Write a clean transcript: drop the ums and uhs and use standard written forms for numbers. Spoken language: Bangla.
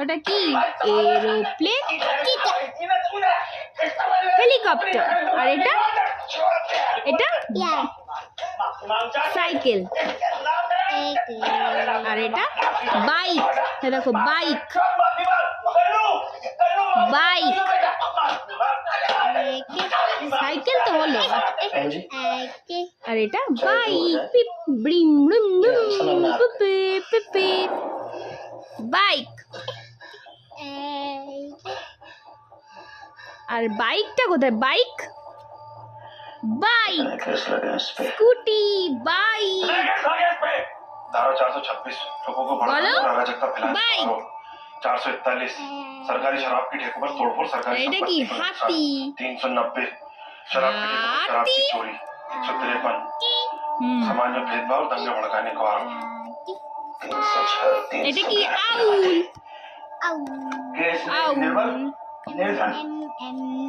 ওটা কি? Aeroplane, helicopter. আর এটা এটা সাইকেল। আর এটা বাইক। দেখো বাইক, বাইক। সাইকেল তো হলো। আর এটা বাইক, পিপ ব্রিম ব্রিম ব্রিম, পিপি পিপি। বাইক। আর বাইকটা কোথায়? Bike, bike, scooty, bike. धारा 426 लोगों को भड़काने और अराजकता फैलाने का आरोप। 441 सरकारी शराब की ठेकों पर तोड़फोड़, सरकारी संपत्ति को नुकसान। 390 शराब की ठेकों पर शराब की चोरी। 153 समाज में भेदभाव, दंगे भड़काने का आरोप। 306 এটা কি? আউল, केस निर्भर আউল।